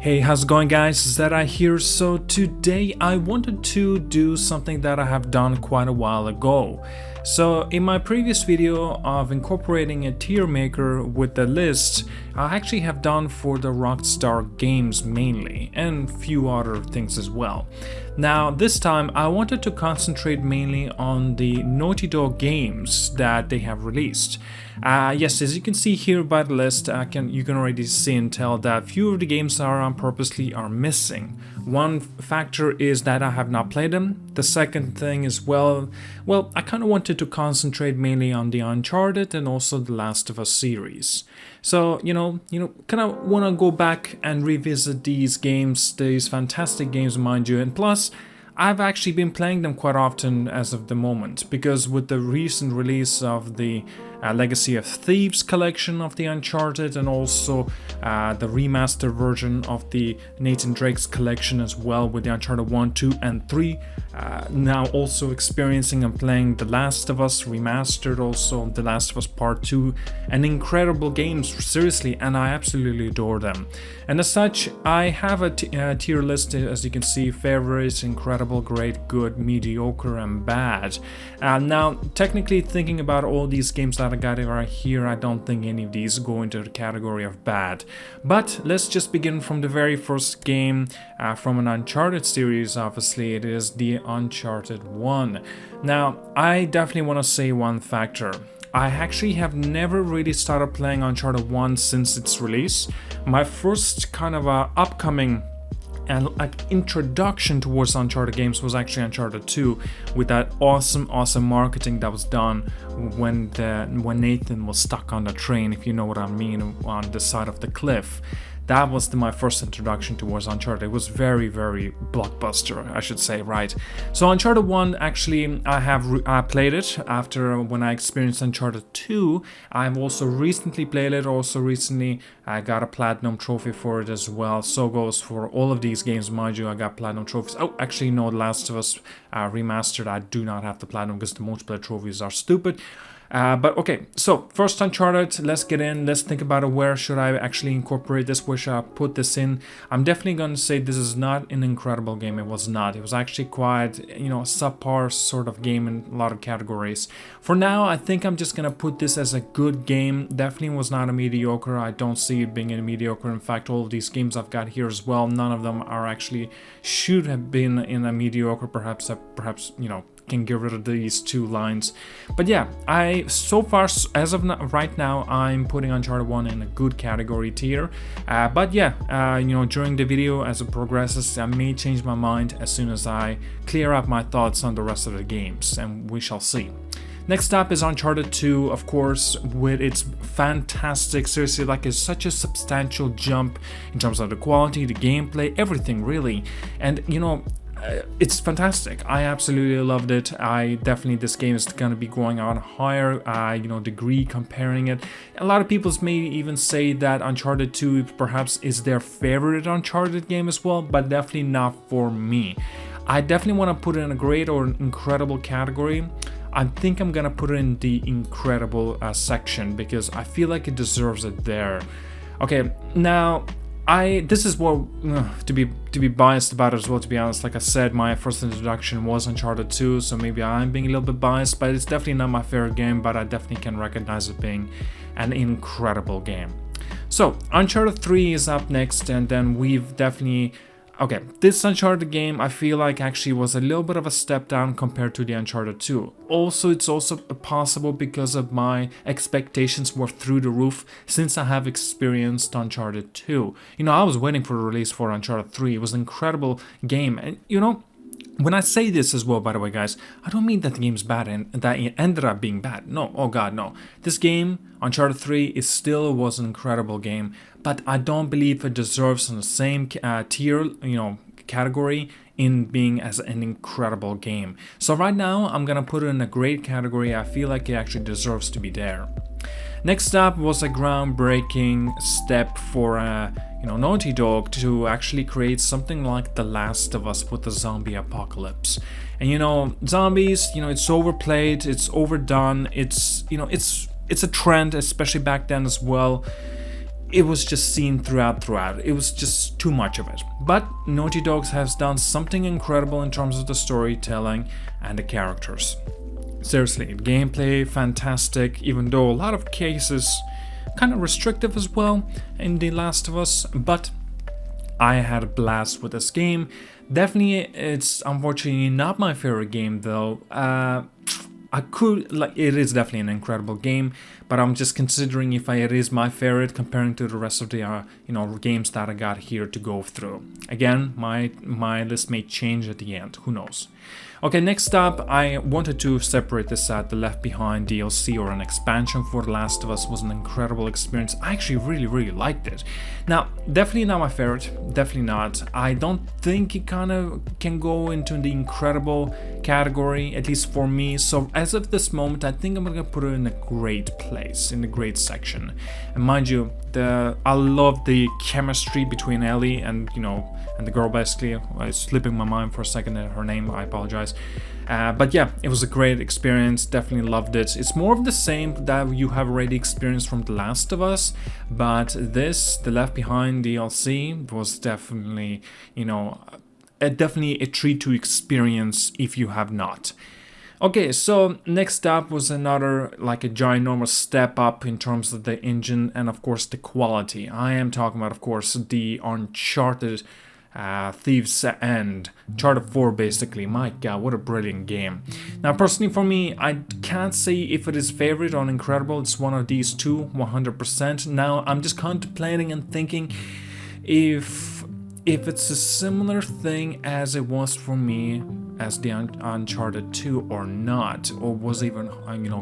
Hey, how's it going guys? ZedEye here. So today I wanted to do something that I have done quite a while ago. So in my previous video of incorporating a tier maker with the list, I actually have done for the Rockstar games mainly, and few other things as well. Now this time I wanted to concentrate mainly on the NaughtyDog games that they have released. Yes, as you can see here by the list, you can already see and tell that few of the games purposely are missing. One factor is that I have not played them. The second thing is, well, I kind of wanted to concentrate mainly on the Uncharted and also the Last of Us series. So, kind of want to go back and revisit these games, these fantastic games, mind you, and plus, I've actually been playing them quite often as of the moment, because with the recent release of the Legacy of Thieves collection of the Uncharted and also the remastered version of the Nathan Drake's collection as well with the Uncharted 1, 2 and 3, now also experiencing and playing The Last of Us remastered, also The Last of Us Part 2, and incredible games, seriously, and I absolutely adore them. And as such, I have a tier list, as you can see: favorites, incredible, great, good, mediocre and bad. Now technically, thinking about all these games that I got right here, I don't think any of these go into the category of bad. But let's just begin from the very first game from an Uncharted series. Obviously it is the Uncharted 1. Now I definitely want to say one factor. I actually have never really started playing Uncharted 1 since its release. My first kind of upcoming and introduction towards Uncharted games was actually Uncharted 2, with that awesome marketing that was done when Nathan was stuck on the train, if you know what I mean, on the side of the cliff. That was my first introduction towards Uncharted. It was very blockbuster, I should say, right? So Uncharted 1, actually, I played it after when I experienced Uncharted 2. I've also recently played it. Also recently, I got a platinum trophy for it as well. So goes for all of these games, mind you. I got platinum trophies. Oh, actually, no, The Last of Us remastered. I do not have the platinum because the multiplayer trophies are stupid. But okay, so first Uncharted, let's get in, let's think about it. Where should I actually incorporate this? Where should I put this in? I'm definitely going to say this is not an incredible game. It was not. It was actually quite, subpar sort of game in a lot of categories. For now, I think I'm just going to put this as a good game. Definitely was not a mediocre. I don't see it being a mediocre. In fact, all of these games I've got here as well, none of them are actually, should have been in a mediocre. Perhaps, can get rid of these two lines. But yeah, so far as of right now, I'm putting Uncharted 1 in a good category tier. But yeah, during the video as it progresses, I may change my mind as soon as I clear up my thoughts on the rest of the games, and we shall see. Next up is Uncharted 2, of course, with its fantastic, seriously, it's such a substantial jump in terms of the quality, the gameplay, everything really. And it's fantastic. I absolutely loved it. This game is going to be going on higher, degree comparing it. A lot of people may even say that Uncharted 2 perhaps is their favorite Uncharted game as well, but definitely not for me. I definitely want to put it in a great or incredible category. I think I'm gonna put it in the incredible section because I feel like it deserves it there. Okay, now this is what to be biased about it as well, to be honest. Like I said, my first introduction was Uncharted 2, so maybe I'm being a little bit biased, but it's definitely not my favorite game, but I definitely can recognize it being an incredible game. So Uncharted 3 is up next, and then we've definitely... Okay, this Uncharted game I feel like actually was a little bit of a step down compared to the Uncharted 2. Also, it's also possible because of my expectations were through the roof since I have experienced Uncharted 2. I was waiting for the release for Uncharted 3. It was an incredible game, and when I say this as well, by the way, guys, I don't mean that the game's bad and that it ended up being bad. No, oh god, no. This game, Uncharted 3, still was an incredible game, but I don't believe it deserves on the same tier, category in being as an incredible game. So right now, I'm gonna put it in a great category. I feel like it actually deserves to be there. Next up was a groundbreaking step for NaughtyDog to actually create something like The Last of Us with the zombie apocalypse. And zombies, it's overplayed, it's overdone, it's a trend, especially back then as well. it was just seen throughout. It was just too much of it. But Naughty Dog has done something incredible in terms of the storytelling and the characters. Seriously, gameplay fantastic, even though a lot of cases kind of restrictive as well in The Last of Us, but I had a blast with this game. Definitely, it's unfortunately not my favorite game though. It is definitely an incredible game, but I'm just considering if it is my favorite comparing to the rest of the games that I got here to go through. Again, my list may change at the end, who knows. Okay, next up, I wanted to separate this at the Left Behind DLC or an expansion for The Last of Us. Was an incredible experience. I actually really liked it. Now, definitely not my favorite, definitely not. I don't think it kind of can go into the incredible category, at least for me. So as of this moment, I think I'm gonna put it in a great place, in the great section. And mind you, I love the chemistry between Ellie and and the girl. Basically, it's slipping my mind for a second at her name, I apologize. But yeah, it was a great experience, definitely loved it. It's more of the same that you have already experienced from The Last of Us, but the Left Behind DLC was definitely, definitely a treat to experience if you have not. Okay, so next up was another like a ginormous step up in terms of the engine and of course the quality. I am talking about, of course, the Uncharted Thieves and Uncharted 4 basically. My god, what a brilliant game. Now personally for me, I can't say if it is favorite or incredible. It's one of these two, 100%. Now I'm just contemplating and thinking if it's a similar thing as it was for me as the Uncharted 2 or not, or was even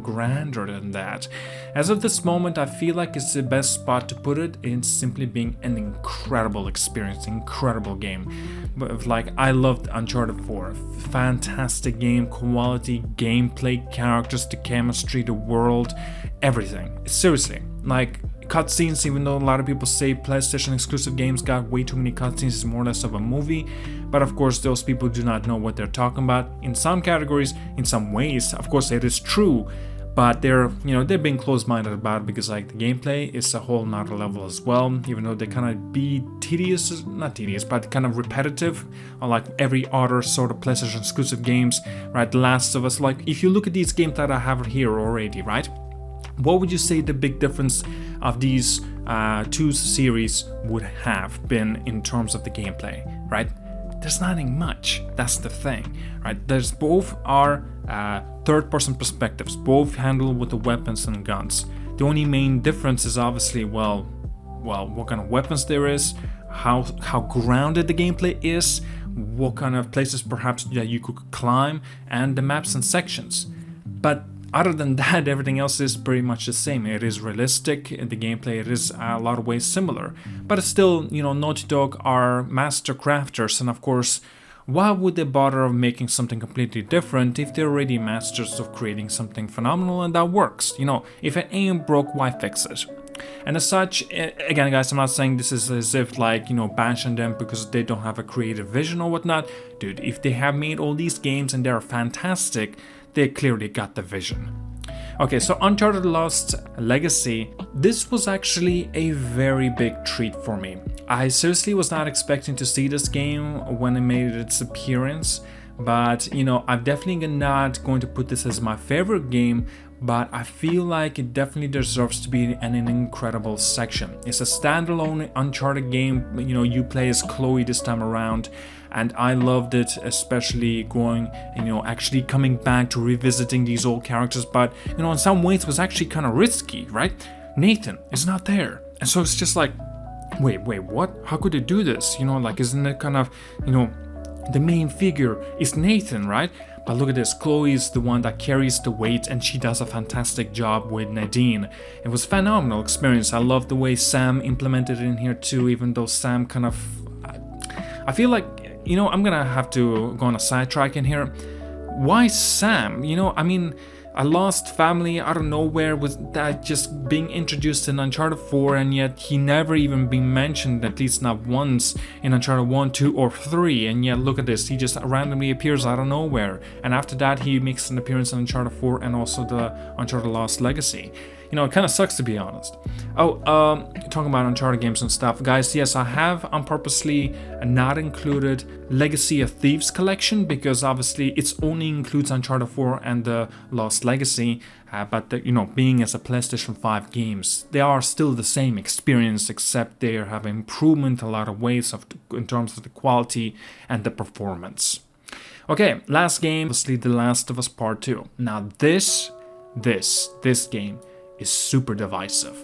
grander than that. As of this moment, I feel like it's the best spot to put it in simply being an incredible experience, incredible game. But like, I loved Uncharted 4, fantastic game, quality, gameplay, characters, the chemistry, the world, everything. Seriously, like cutscenes, even though a lot of people say PlayStation exclusive games got way too many cutscenes, it's more or less of a movie, but of course those people do not know what they're talking about. In some categories, in some ways, of course it is true, but they're being closed-minded about it because like the gameplay is a whole nother level as well, even though they kind of be not tedious, but kind of repetitive, unlike every other sort of PlayStation exclusive games, right? The Last of Us, like if you look at these games that I have here already, right? What would you say the big difference of these two series would have been in terms of the gameplay, right? There's nothing much, that's the thing, right? There's both are third-person perspectives, both handle with the weapons and guns. The only main difference is obviously, well, what kind of weapons there is, how grounded the gameplay is, what kind of places perhaps that you could climb, and the maps and sections. But other than that, everything else is pretty much the same. It is realistic, the gameplay it is a lot of ways similar. But it's still, Naughty Dog are master crafters, and of course, why would they bother of making something completely different if they're already masters of creating something phenomenal and that works? If it ain't broke, why fix it? And as such, again guys, I'm not saying this is as if like, bashing them because they don't have a creative vision or whatnot. Dude, if they have made all these games and they're fantastic, they clearly got the vision. Okay, so Uncharted Lost Legacy, this was actually a very big treat for me. I seriously was not expecting to see this game when it made its appearance, but I'm definitely not going to put this as my favorite game, but I feel like it definitely deserves to be in an incredible section. It's a standalone Uncharted game, you play as Chloe this time around, and I loved it, especially going, actually coming back to revisiting these old characters, but, in some ways it was actually kind of risky, right? Nathan is not there, and so it's just like, wait, what? How could they do this? Isn't it kind of, the main figure is Nathan, right? But look at this, Chloe is the one that carries the weight and she does a fantastic job with Nadine. It was a phenomenal experience. I love the way Sam implemented it in here too, even though Sam kind of... I feel like, I'm gonna have to go on a sidetrack in here. Why Sam? I lost family out of nowhere with that just being introduced in Uncharted 4, and yet he never even been mentioned, at least not once, in Uncharted 1, 2, or 3, and yet look at this, he just randomly appears out of nowhere, and after that he makes an appearance in Uncharted 4 and also the Uncharted Lost Legacy. you know, it kind of sucks to be honest. Oh, talking about Uncharted games and stuff, guys. Yes, I have purposely not included Legacy of Thieves collection because obviously it only includes Uncharted 4 and the Lost Legacy. But you know, being as a PlayStation 5 games, they are still the same experience, except they have improvement a lot of ways in terms of the quality and the performance. Okay, last game, obviously The Last of Us Part 2. Now this game is super divisive.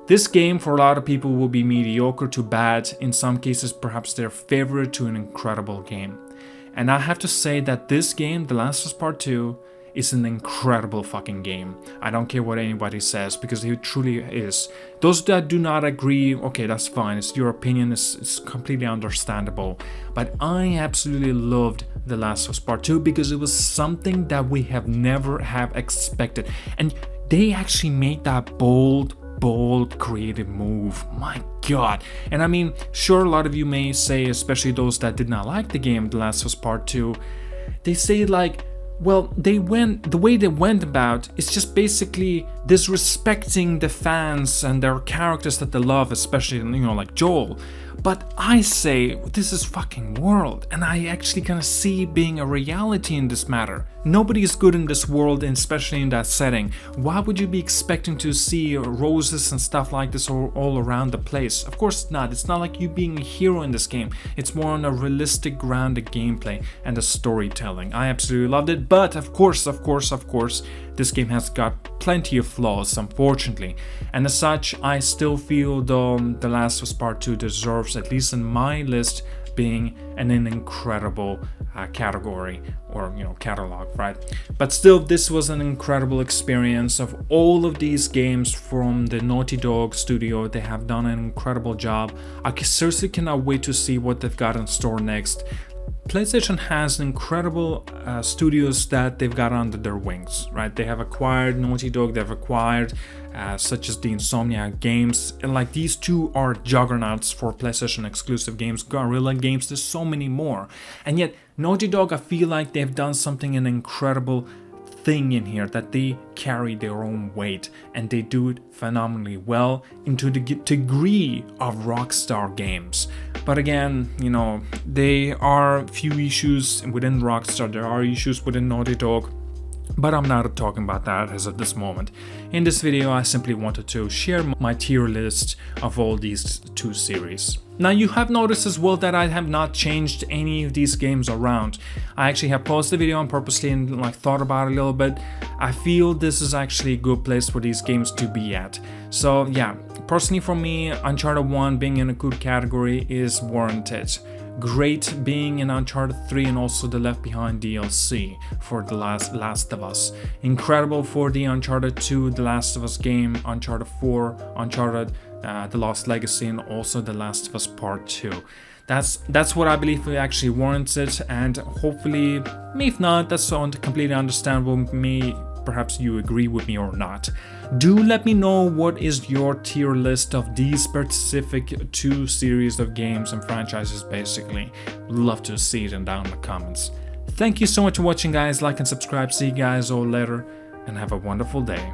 This game for a lot of people will be mediocre to bad, in some cases perhaps their favorite to an incredible game. And I have to say that this game, The Last of Us Part 2, is an incredible fucking game. I don't care what anybody says, because it truly is. Those that do not agree, okay, that's fine. It's your opinion, it's completely understandable. But I absolutely loved The Last of Us Part 2 because it was something that we have never have expected. And they actually made that bold, creative move. My god. And I mean, sure, a lot of you may say, especially those that did not like the game The Last of Us Part 2, they say like, well, the way they went about is just basically disrespecting the fans and their characters that they love, especially, you know, like Joel. But I say, this is fucking world, and I actually kind of see being a reality in this matter. Nobody is good in this world, and especially in that setting. Why would you be expecting to see roses and stuff like this all around the place? Of course not. It's not like you being a hero in this game. It's more on a realistic, grounded gameplay and the storytelling. I absolutely loved it, but of course, this game has got plenty of flaws, unfortunately. And as such, I still feel The Last of Us Part 2 deserves, at least in my list, being an incredible category, or you know, catalog, right? But still, this was an incredible experience. Of all of these games from the NaughtyDog studio, they have done an incredible job. I seriously cannot wait to see what they've got in store next. PlayStation has incredible studios that they've got under their wings, right? They have acquired Naughty Dog, they've acquired such as the Insomniac games, and like these two are juggernauts for PlayStation exclusive games, Guerrilla Games, there's so many more. And yet Naughty Dog, I feel like they've done something, an incredible thing in here, that they carry their own weight and they do it phenomenally well into the degree of Rockstar games. But again, you know, there are few issues within Rockstar, there are issues within Naughty Dog, but I'm not talking about that as of this moment. In this video, I simply wanted to share my tier list of all these two series. Now, you have noticed as well that I have not changed any of these games around. I actually have paused the video on purposely and like thought about it a little bit. I feel this is actually a good place for these games to be at. So yeah, personally for me, Uncharted 1 being in a good category is warranted. Great being in Uncharted 3 and also the Left Behind DLC for The Last of Us. Incredible for the Uncharted 2, The Last of Us game, Uncharted 4, Uncharted The Lost Legacy, and also The Last of Us Part 2. That's what I believe actually warrants it, and hopefully, if not, that's completely understandable. Perhaps you agree with me or not. Do let me know what is your tier list of these specific two series of games and franchises, basically. Love to see it down in the comments. Thank you so much for watching, guys. Like and subscribe. See you guys all later, and have a wonderful day.